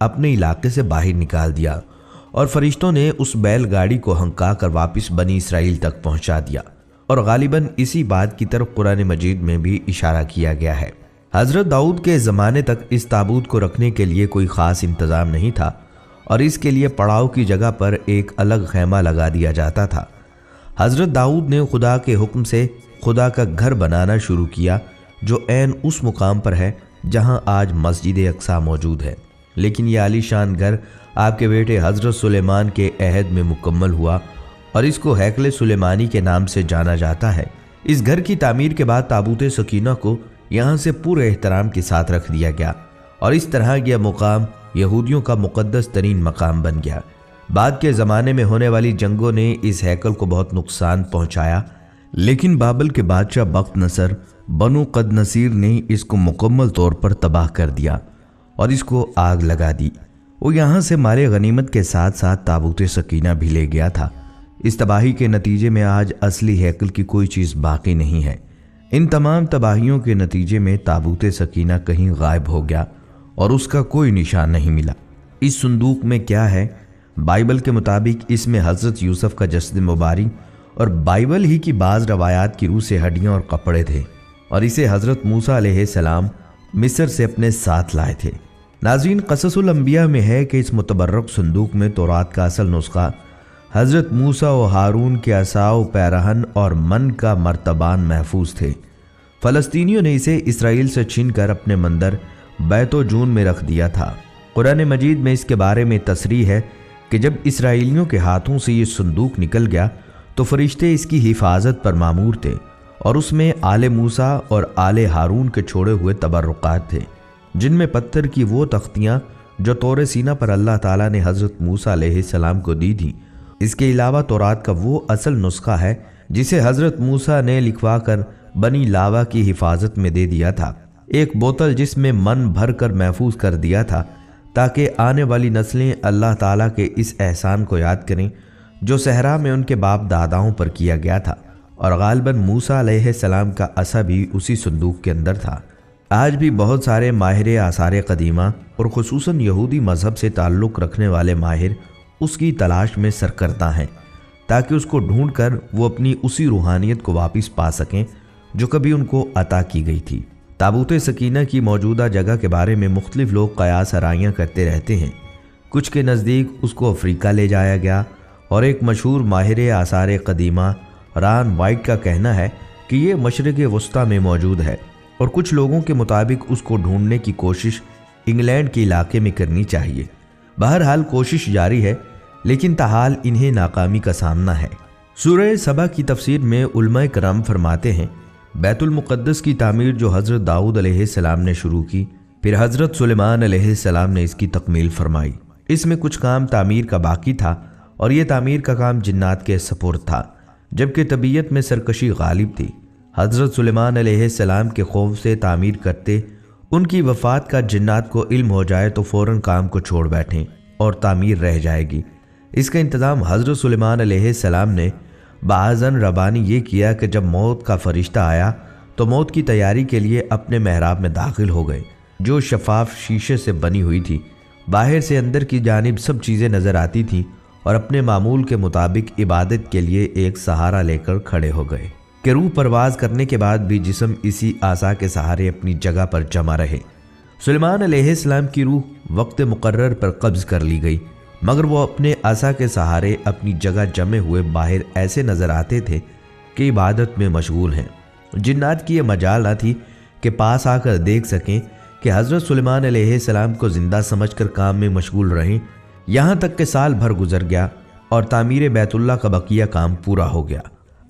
اپنے علاقے سے باہر نکال دیا اور فرشتوں نے اس بیل گاڑی کو ہنکا کر واپس بنی اسرائیل تک پہنچا دیا، اور غالباً اسی بات کی طرف قرآن مجید میں بھی اشارہ کیا گیا ہے۔ حضرت داؤد کے زمانے تک اس تابوت کو رکھنے کے لیے کوئی خاص انتظام نہیں تھا، اور اس کے لیے پڑاؤ کی جگہ پر ایک الگ خیمہ لگا دیا جاتا تھا۔ حضرت داؤد نے خدا کے حکم سے خدا کا گھر بنانا شروع کیا، جو عین اس مقام پر ہے جہاں آج مسجد اقصی موجود ہے، لیکن یہ عالی شان گھر آپ کے بیٹے حضرت سلیمان کے عہد میں مکمل ہوا اور اس کو ہیکل سلیمانی کے نام سے جانا جاتا ہے۔ اس گھر کی تعمیر کے بعد تابوت سکینہ کو یہاں سے پورے احترام کے ساتھ رکھ دیا گیا، اور اس طرح یہ مقام یہودیوں کا مقدس ترین مقام بن گیا۔ بعد کے زمانے میں ہونے والی جنگوں نے اس ہیکل کو بہت نقصان پہنچایا، لیکن بابل کے بادشاہ بخت نصر بنو قد نصیر نے اس کو مکمل طور پر تباہ کر دیا اور اس کو آگ لگا دی۔ وہ یہاں سے مال غنیمت کے ساتھ ساتھ تابوت سکینہ بھی لے گیا تھا۔ اس تباہی کے نتیجے میں آج اصلی ہیکل کی کوئی چیز باقی نہیں ہے۔ ان تمام تباہیوں کے نتیجے میں تابوت سکینہ کہیں غائب ہو گیا اور اس کا کوئی نشان نہیں ملا۔ اس صندوق میں کیا ہے؟ بائبل کے مطابق اس میں حضرت یوسف کا جسد مبارک اور بائبل ہی کی بعض روایات کی روح سے ہڈیاں اور کپڑے تھے، اور اسے حضرت موسیٰ علیہ السلام مصر سے اپنے ساتھ لائے تھے۔ ناظرین، قصص الانبیاء میں ہے کہ اس متبرک صندوق میں تورات کا اصل نسخہ، حضرت موسیٰ و ہارون کے عصا و پیرہن اور من کا مرتبان محفوظ تھے۔ فلسطینیوں نے اسے اسرائیل سے چھین کر اپنے مندر بیت و جون میں رکھ دیا تھا۔ قرآن مجید میں اس کے بارے میں تصریح ہے کہ جب اسرائیلیوں کے ہاتھوں سے یہ صندوق نکل گیا تو فرشتے اس کی حفاظت پر مامور تھے، اور اس میں آل موسیٰ اور آل ہارون کے چھوڑے ہوئے تبرکات تھے، جن میں پتھر کی وہ تختیاں جو طور سینا پر اللہ تعالیٰ نے حضرت موسیٰ علیہ السلام کو دی تھی۔ اس کے علاوہ تورات کا وہ اصل نسخہ ہے جسے حضرت موسیٰ نے لکھوا کر بنی لاوا کی حفاظت میں دے دیا تھا، ایک بوتل جس میں من بھر کر محفوظ کر دیا تھا تاکہ آنے والی نسلیں اللہ تعالیٰ کے اس احسان کو یاد کریں جو صحرا میں ان کے باپ داداؤں پر کیا گیا تھا، اور غالباً موسیٰ علیہ السلام کا عصا بھی اسی صندوق کے اندر تھا۔ آج بھی بہت سارے ماہر آثار قدیمہ اور خصوصاً یہودی مذہب سے تعلق رکھنے والے ماہر اس کی تلاش میں سرکردہ ہیں تاکہ اس کو ڈھونڈ کر وہ اپنی اسی روحانیت کو واپس پا سکیں جو کبھی ان کو عطا کی گئی تھی۔ تابوت سکینہ کی موجودہ جگہ کے بارے میں مختلف لوگ قیاس آرائیاں کرتے رہتے ہیں۔ کچھ کے نزدیک اس کو افریقہ لے جایا گیا، اور ایک مشہور ماہر آثار قدیمہ ران وائٹ کا کہنا ہے کہ یہ مشرق وسطیٰ میں موجود ہے، اور کچھ لوگوں کے مطابق اس کو ڈھونڈنے کی کوشش انگلینڈ کے علاقے میں کرنی چاہیے۔ بہرحال کوشش جاری ہے، لیکن تاحال انہیں ناکامی کا سامنا ہے۔ سورہ سبا کی تفسیر میں علماء کرام فرماتے ہیں بیت المقدس کی تعمیر جو حضرت داؤد علیہ السلام نے شروع کی، پھر حضرت سلیمان علیہ السلام نے اس کی تکمیل فرمائی۔ اس میں کچھ کام تعمیر کا باقی تھا، اور یہ تعمیر کا کام جنات کے سپرد تھا، جبکہ طبیعت میں سرکشی غالب تھی۔ حضرت سلیمان علیہ السلام کے خوف سے تعمیر کرتے، ان کی وفات کا جنات کو علم ہو جائے تو فوراً کام کو چھوڑ بیٹھیں اور تعمیر رہ جائے گی۔ اس کا انتظام حضرت سلیمان علیہ السلام نے بعضاً ربانی یہ کیا کہ جب موت کا فرشتہ آیا تو موت کی تیاری کے لیے اپنے محراب میں داخل ہو گئے، جو شفاف شیشے سے بنی ہوئی تھی۔ باہر سے اندر کی جانب سب چیزیں نظر آتی تھیں، اور اپنے معمول کے مطابق عبادت کے لیے ایک سہارا لے کر کھڑے ہو گئے کہ روح پرواز کرنے کے بعد بھی جسم اسی عصا کے سہارے اپنی جگہ پر جمع رہے۔ سلیمان علیہ السلام کی روح وقت مقرر پر قبض کر لی گئی، مگر وہ اپنے عصا کے سہارے اپنی جگہ جمے ہوئے باہر ایسے نظر آتے تھے کہ عبادت میں مشغول ہیں۔ جنات کی یہ مجال نہ تھی کہ پاس آ کر دیکھ سکیں کہ حضرت سلیمان علیہ السلام کو زندہ سمجھ کر کام میں مشغول رہیں، یہاں تک کہ سال بھر گزر گیا اور تعمیر بیت اللہ کا بقیہ کام پورا ہو گیا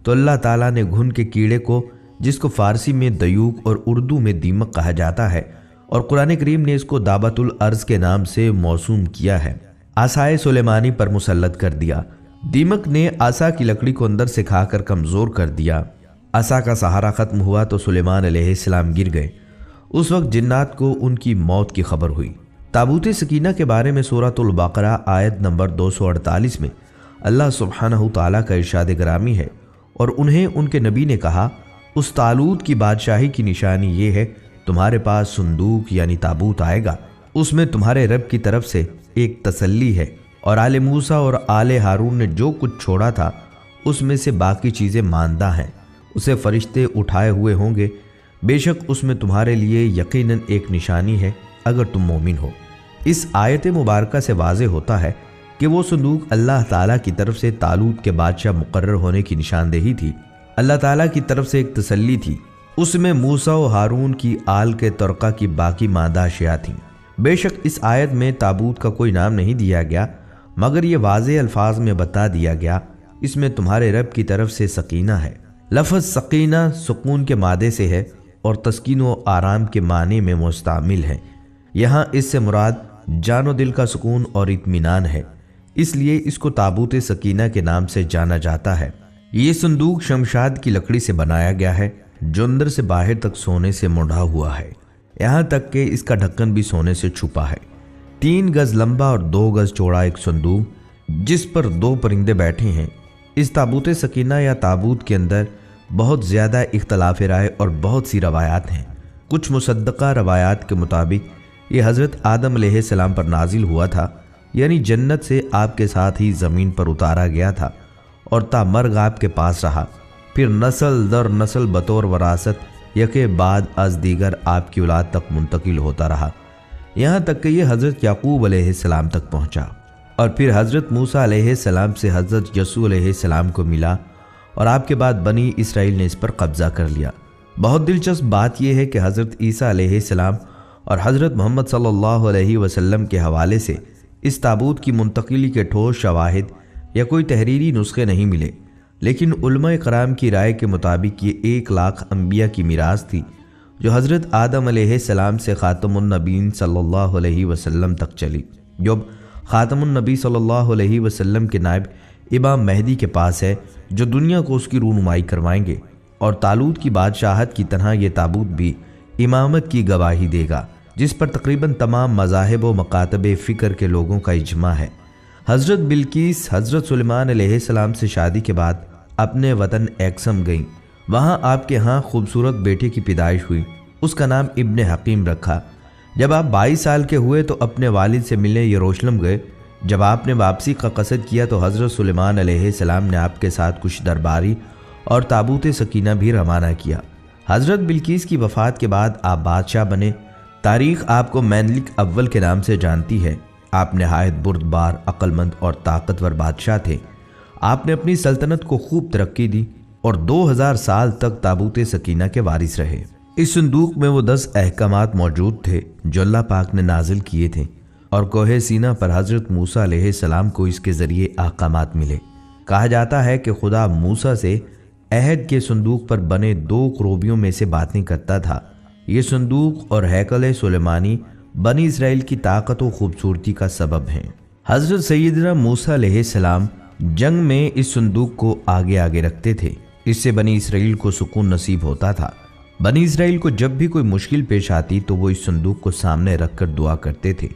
تو اللہ تعالیٰ نے گھن کے کیڑے کو، جس کو فارسی میں دیوک اور اردو میں دیمک کہا جاتا ہے، اور قرآن کریم نے اس کو دابت الارض کے نام سے موسوم کیا ہے، عصائے سلیمانی پر مسلط کر دیا۔ دیمک نے عصا کی لکڑی کو اندر سے کھا کر کمزور کر دیا۔ عصا کا سہارا ختم ہوا تو سلیمان علیہ السلام گر گئے۔ اس وقت جنات کو ان کی موت کی خبر ہوئی۔ تابوت سکینہ کے بارے میں سورۃ البقرہ آیت نمبر 248 میں اللہ سبحانہ تعالیٰ کا ارشاد گرامی ہے، اور انہیں ان کے نبی نے کہا، اس طالوت کی بادشاہی کی نشانی یہ ہے تمہارے پاس صندوق یعنی تابوت آئے گا، اس میں تمہارے رب کی طرف سے ایک تسلی ہے، اور آل موسیٰ اور آل ہارون نے جو کچھ چھوڑا تھا اس میں سے باقی چیزیں ماندہ ہیں، اسے فرشتے اٹھائے ہوئے ہوں گے، بے شک اس میں تمہارے لیے یقیناً ایک نشانی ہے اگر تم مومن ہو۔ اس آیت مبارکہ سے واضح ہوتا ہے کہ وہ صندوق اللہ تعالیٰ کی طرف سے طالوت کے بادشاہ مقرر ہونے کی نشاندہی تھی، اللہ تعالیٰ کی طرف سے ایک تسلی تھی، اس میں موسیٰ و ہارون کی آل کے ترقہ کی باقی مادہ اشیاء تھیں۔ بے شک اس آیت میں تابوت کا کوئی نام نہیں دیا گیا، مگر یہ واضح الفاظ میں بتا دیا گیا اس میں تمہارے رب کی طرف سے سکینہ ہے۔ لفظ سکینہ سکون کے مادے سے ہے اور تسکین و آرام کے معنی میں مستعمل ہے۔ یہاں اس سے مراد جان و دل کا سکون اور اطمینان ہے، اس لیے اس کو تابوت سکینہ کے نام سے جانا جاتا ہے۔ یہ صندوق شمشاد کی لکڑی سے بنایا گیا ہے جو اندر سے باہر تک سونے سے مڑا ہوا ہے، یہاں تک کہ اس کا ڈھکن بھی سونے سے چھپا ہے۔ 3 گز لمبا اور 2 گز چوڑا ایک صندوق جس پر 2 پرندے بیٹھے ہیں۔ اس تابوت سکینہ یا تابوت کے اندر بہت زیادہ اختلاف رائے اور بہت سی روایات ہیں۔ کچھ مصدقہ روایات کے مطابق یہ حضرت آدم علیہ السلام پر نازل ہوا تھا، یعنی جنت سے آپ کے ساتھ ہی زمین پر اتارا گیا تھا اور تا مرگ آپ کے پاس رہا، پھر نسل در نسل بطور وراثت یکے بعد از دیگر آپ کی اولاد تک منتقل ہوتا رہا، یہاں تک کہ یہ حضرت یعقوب علیہ السلام تک پہنچا، اور پھر حضرت موسیٰ علیہ السلام سے حضرت یسوع علیہ السلام کو ملا، اور آپ کے بعد بنی اسرائیل نے اس پر قبضہ کر لیا۔ بہت دلچسپ بات یہ ہے کہ حضرت عیسیٰ علیہ السلام اور حضرت محمد صلی اللہ علیہ وسلم کے حوالے سے اس تابوت کی منتقلی کے ٹھوس شواہد یا کوئی تحریری نسخے نہیں ملے، لیکن علماء کرام کی رائے کے مطابق یہ 1 لاکھ انبیاء کی میراث تھی جو حضرت آدم علیہ السلام سے خاتم النبیین صلی اللہ علیہ وسلم تک چلی، جو خاتم النبی صلی اللہ علیہ وسلم کے نائب امام مہدی کے پاس ہے، جو دنیا کو اس کی رونمائی کروائیں گے، اور طالوت کی بادشاہت کی طرح یہ تابوت بھی امامت کی گواہی دے گا، جس پر تقریباً تمام مذاہب و مکاتب فکر کے لوگوں کا اجماع ہے۔ حضرت بلقیس حضرت سلیمان علیہ السلام سے شادی کے بعد اپنے وطن ایکسم گئیں، وہاں آپ کے ہاں خوبصورت بیٹے کی پیدائش ہوئی، اس کا نام ابن حکیم رکھا۔ جب آپ 22 سال کے ہوئے تو اپنے والد سے ملنے یروشلم گئے۔ جب آپ نے واپسی کا قصد کیا تو حضرت سلیمان علیہ السلام نے آپ کے ساتھ کچھ درباری اور تابوت سکینہ بھی روانہ کیا۔ حضرت بلقیس کی وفات کے بعد آپ بادشاہ بنے۔ تاریخ آپ کو مینلک اول کے نام سے جانتی ہے۔ آپ نہایت بردبار، عقل مند اور طاقتور بادشاہ تھے۔ آپ نے اپنی سلطنت کو خوب ترقی دی اور 2000 سال تک تابوت سکینہ کے وارث رہے۔ اس صندوق میں وہ 10 احکامات موجود تھے جو اللہ پاک نے نازل کیے تھے، اور کوہ سینا پر حضرت موسیٰ علیہ السلام کو اس کے ذریعے احکامات ملے۔ کہا جاتا ہے کہ خدا موسیٰ سے عہد کے صندوق پر بنے 2 کروبیوں میں سے باتیں کرتا تھا۔ یہ صندوق اور ہیکل سلیمانی بنی اسرائیل کی طاقت و خوبصورتی کا سبب ہیں۔ حضرت سیدنا موسیٰ علیہ السلام جنگ میں اس صندوق کو آگے آگے رکھتے تھے، اس سے بنی اسرائیل کو سکون نصیب ہوتا تھا۔ بنی اسرائیل کو جب بھی کوئی مشکل پیش آتی تو وہ اس صندوق کو سامنے رکھ کر دعا کرتے تھے،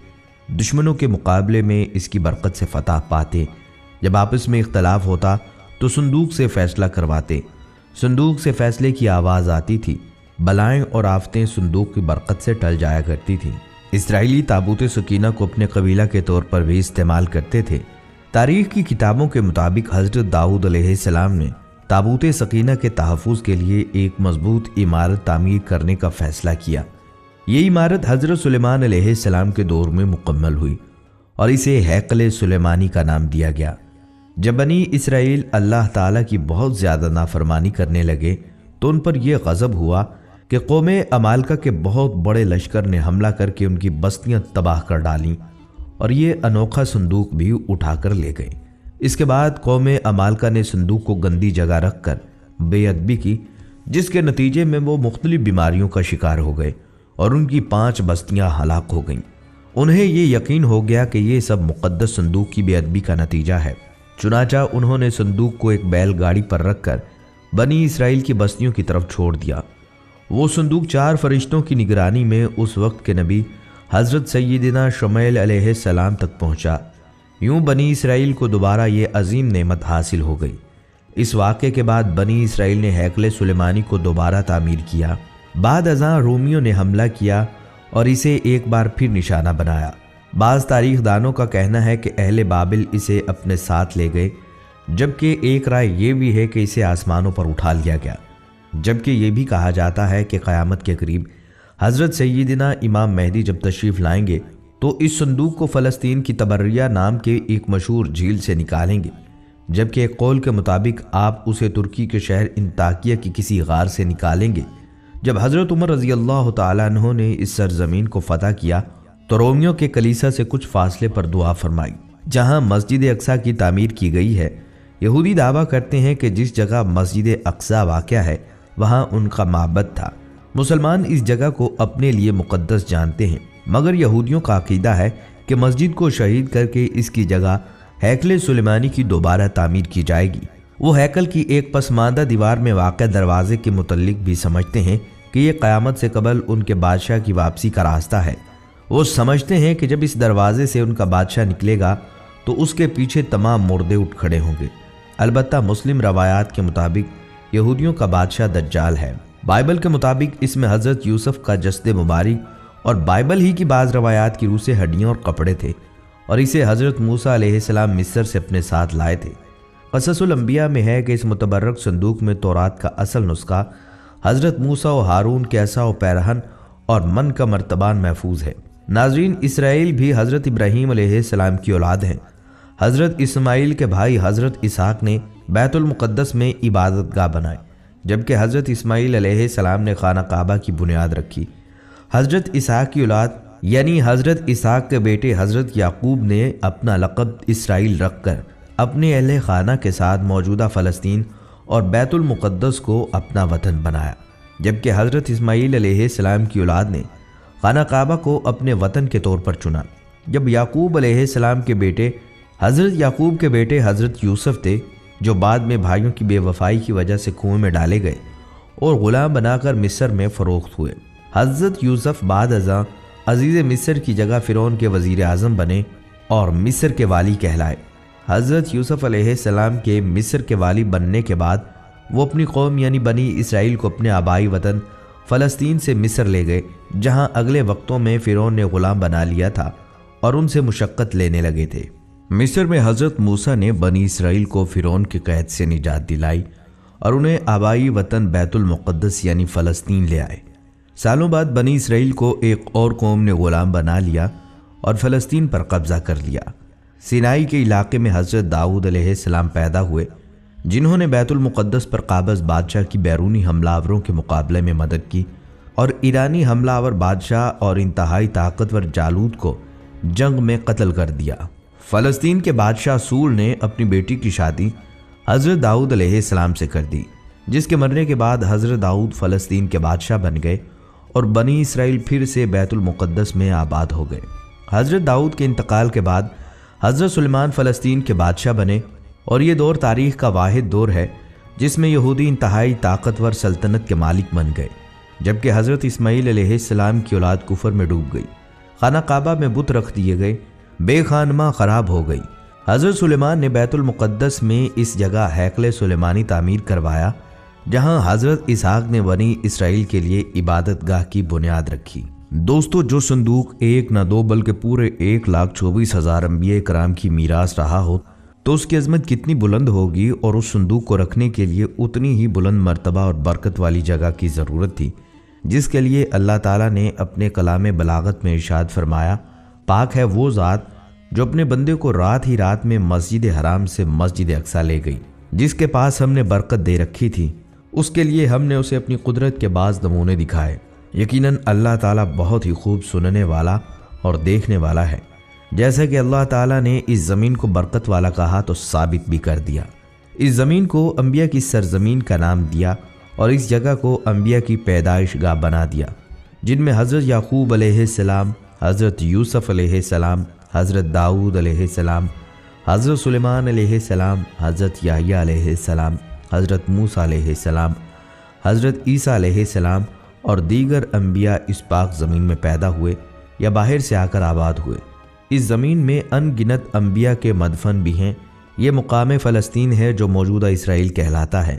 دشمنوں کے مقابلے میں اس کی برکت سے فتح پاتے۔ جب آپس میں اختلاف ہوتا تو صندوق سے فیصلہ کرواتے، صندوق سے فیصلے کی آواز آتی تھی، بلائیں اور آفتیں صندوق کی برکت سے ٹل جایا کرتی تھیں۔ اسرائیلی تابوت سکینہ کو اپنے قبیلہ کے طور پر بھی استعمال کرتے تھے۔ تاریخ کی کتابوں کے مطابق حضرت داؤد علیہ السلام نے تابوت سکینہ کے تحفظ کے لیے ایک مضبوط عمارت تعمیر کرنے کا فیصلہ کیا۔ یہ عمارت حضرت سلیمان علیہ السلام کے دور میں مکمل ہوئی اور اسے ہیکل سلیمانی کا نام دیا گیا۔ جب بنی اسرائیل اللہ تعالیٰ کی بہت زیادہ نافرمانی کرنے لگے تو ان پر یہ غضب ہوا کہ قوم عمالقہ کے بہت بڑے لشکر نے حملہ کر کے ان کی بستیاں تباہ کر ڈالیں اور یہ انوکھا صندوق بھی اٹھا کر لے گئے۔ اس کے بعد قوم عمالقہ نے صندوق کو گندی جگہ رکھ کر بے ادبی کی، جس کے نتیجے میں وہ مختلف بیماریوں کا شکار ہو گئے اور ان کی 5 بستیاں ہلاک ہو گئیں۔ انہیں یہ یقین ہو گیا کہ یہ سب مقدس صندوق کی بے ادبی کا نتیجہ ہے، چنانچہ انہوں نے صندوق کو ایک بیل گاڑی پر رکھ کر بنی اسرائیل کی بستیوں کی طرف چھوڑ دیا۔ وہ صندوق 4 فرشتوں کی نگرانی میں اس وقت کے نبی حضرت سیدنا شمعیل علیہ السلام تک پہنچا۔ یوں بنی اسرائیل کو دوبارہ یہ عظیم نعمت حاصل ہو گئی۔ اس واقعے کے بعد بنی اسرائیل نے ہیکل سلیمانی کو دوبارہ تعمیر کیا۔ بعد ازاں رومیوں نے حملہ کیا اور اسے ایک بار پھر نشانہ بنایا۔ بعض تاریخ دانوں کا کہنا ہے کہ اہل بابل اسے اپنے ساتھ لے گئے، جبکہ ایک رائے یہ بھی ہے کہ اسے آسمانوں پر اٹھا لیا گیا۔ جبکہ یہ بھی کہا جاتا ہے کہ قیامت کے قریب حضرت سیدنا امام مہدی جب تشریف لائیں گے تو اس صندوق کو فلسطین کی تبریہ نام کے ایک مشہور جھیل سے نکالیں گے، جبکہ ایک قول کے مطابق آپ اسے ترکی کے شہر انطاکیہ کی کسی غار سے نکالیں گے۔ جب حضرت عمر رضی اللہ تعالیٰ عنہ نے اس سرزمین کو فتح کیا تو رومیوں کے کلیسا سے کچھ فاصلے پر دعا فرمائی، جہاں مسجد اقصیٰ کی تعمیر کی گئی ہے۔ یہودی دعویٰ کرتے ہیں کہ جس جگہ مسجد اقصیٰ واقع ہے وہاں ان کا معبد تھا۔ مسلمان اس جگہ کو اپنے لیے مقدس جانتے ہیں، مگر یہودیوں کا عقیدہ ہے کہ مسجد کو شہید کر کے اس کی جگہ ہیکل سلیمانی کی دوبارہ تعمیر کی جائے گی۔ وہ ہیکل کی ایک پسماندہ دیوار میں واقع دروازے کے متعلق بھی سمجھتے ہیں کہ یہ قیامت سے قبل ان کے بادشاہ کی واپسی کا راستہ ہے۔ وہ سمجھتے ہیں کہ جب اس دروازے سے ان کا بادشاہ نکلے گا تو اس کے پیچھے تمام مردے اٹھ کھڑے ہوں گے۔ البتہ مسلم روایات کے مطابق یہودیوں کا بادشاہ دجال ہے۔ بائبل کے مطابق اس میں حضرت یوسف کا جسد مبارک اور بائبل ہی کی بعض روایات کی روح سے ہڈیاں اور کپڑے تھے، اور اسے حضرت موسیٰ علیہ السلام مصر سے اپنے ساتھ لائے تھے۔ قصص الانبیاء میں ہے کہ اس متبرک صندوق میں تورات کا اصل نسخہ، حضرت موسیٰ و ہارون کے عصا و پیرہن اور من کا مرتبان محفوظ ہے۔ ناظرین، اسرائیل بھی حضرت ابراہیم علیہ السلام کی اولاد ہیں۔ حضرت اسماعیل کے بھائی حضرت اسحاق نے بیت المقدس میں عبادت گاہ بنائے، جبکہ حضرت اسماعیل علیہ السلام نے خانہ کعبہ کی بنیاد رکھی۔ حضرت اسحاق کی اولاد یعنی حضرت اسحاق کے بیٹے حضرت یعقوب نے اپنا لقب اسرائیل رکھ کر اپنے اہل خانہ کے ساتھ موجودہ فلسطین اور بیت المقدس کو اپنا وطن بنایا، جبکہ حضرت اسماعیل علیہ السلام کی اولاد نے خانہ کعبہ کو اپنے وطن کے طور پر چنا۔ جب یعقوب علیہ السلام کے بیٹے حضرت یعقوب کے بیٹے حضرت یوسف تھے، جو بعد میں بھائیوں کی بے وفائی کی وجہ سے کنویں میں ڈالے گئے اور غلام بنا کر مصر میں فروخت ہوئے۔ حضرت یوسف بعد ازاں عزیز مصر کی جگہ فرعون کے وزیر اعظم بنے اور مصر کے والی کہلائے۔ حضرت یوسف علیہ السلام کے مصر کے والی بننے کے بعد وہ اپنی قوم یعنی بنی اسرائیل کو اپنے آبائی وطن فلسطین سے مصر لے گئے، جہاں اگلے وقتوں میں فرعون نے غلام بنا لیا تھا اور ان سے مشقت لینے لگے تھے۔ مصر میں حضرت موسیٰ نے بنی اسرائیل کو فرعون کے قید سے نجات دلائی اور انہیں آبائی وطن بیت المقدس یعنی فلسطین لے آئے۔ سالوں بعد بنی اسرائیل کو ایک اور قوم نے غلام بنا لیا اور فلسطین پر قبضہ کر لیا۔ سینائی کے علاقے میں حضرت داؤد علیہ السلام پیدا ہوئے، جنہوں نے بیت المقدس پر قابض بادشاہ کی بیرونی حملہ آوروں کے مقابلے میں مدد کی اور ایرانی حملہ آور بادشاہ اور انتہائی طاقتور جالوت کو جنگ میں قتل کر دیا۔ فلسطین کے بادشاہ سول نے اپنی بیٹی کی شادی حضرت داؤد علیہ السلام سے کر دی، جس کے مرنے کے بعد حضرت داؤد فلسطین کے بادشاہ بن گئے اور بنی اسرائیل پھر سے بیت المقدس میں آباد ہو گئے۔ حضرت داؤد کے انتقال کے بعد حضرت سلیمان فلسطین کے بادشاہ بنے، اور یہ دور تاریخ کا واحد دور ہے جس میں یہودی انتہائی طاقتور سلطنت کے مالک بن گئے، جبکہ حضرت اسماعیل علیہ السلام کی اولاد کفر میں ڈوب گئی، خانہ کعبہ میں بت رکھ دیے گئے، بے خانمہ خراب ہو گئی۔ حضرت سلیمان نے بیت المقدس میں اس جگہ ہیکل سلیمانی تعمیر کروایا، جہاں حضرت اسحاق نے بنی اسرائیل کے لیے عبادت گاہ کی بنیاد رکھی۔ دوستو، جو صندوق ایک نہ دو بلکہ پورے 1,24,000 انبیاء کرام کی میراث رہا ہو تو اس کی عظمت کتنی بلند ہوگی، اور اس صندوق کو رکھنے کے لیے اتنی ہی بلند مرتبہ اور برکت والی جگہ کی ضرورت تھی، جس کے لیے اللہ تعالیٰ نے اپنے کلام بلاغت میں ارشاد فرمایا، پاک ہے وہ ذات جو اپنے بندے کو رات ہی رات میں مسجد حرام سے مسجد اقصیٰ لے گئی، جس کے پاس ہم نے برکت دے رکھی تھی، اس کے لیے ہم نے اسے اپنی قدرت کے بعض نمونے دکھائے۔ یقیناً اللہ تعالیٰ بہت ہی خوب سننے والا اور دیکھنے والا ہے۔ جیسا کہ اللہ تعالیٰ نے اس زمین کو برکت والا کہا تو ثابت بھی کر دیا۔ اس زمین کو انبیاء کی سرزمین کا نام دیا اور اس جگہ کو انبیاء کی پیدائش گاہ بنا دیا، جن میں حضرت یعقوب علیہ السلام، حضرت یوسف علیہ السلام، حضرت داؤد علیہ السلام، حضرت سلیمان علیہ السلام، حضرت یحییٰ علیہ السلام، حضرت موسیٰ علیہ السلام، حضرت عیسیٰ علیہ السلام اور دیگر انبیاء اس پاک زمین میں پیدا ہوئے یا باہر سے آ کر آباد ہوئے۔ اس زمین میں ان گنت انبیاء کے مدفن بھی ہیں۔ یہ مقام فلسطین ہے جو موجودہ اسرائیل کہلاتا ہے۔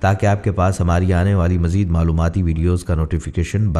تاکہ آپ کے پاس ہماری آنے والی مزید معلوماتی ویڈیوز کا نوٹیفیکیشن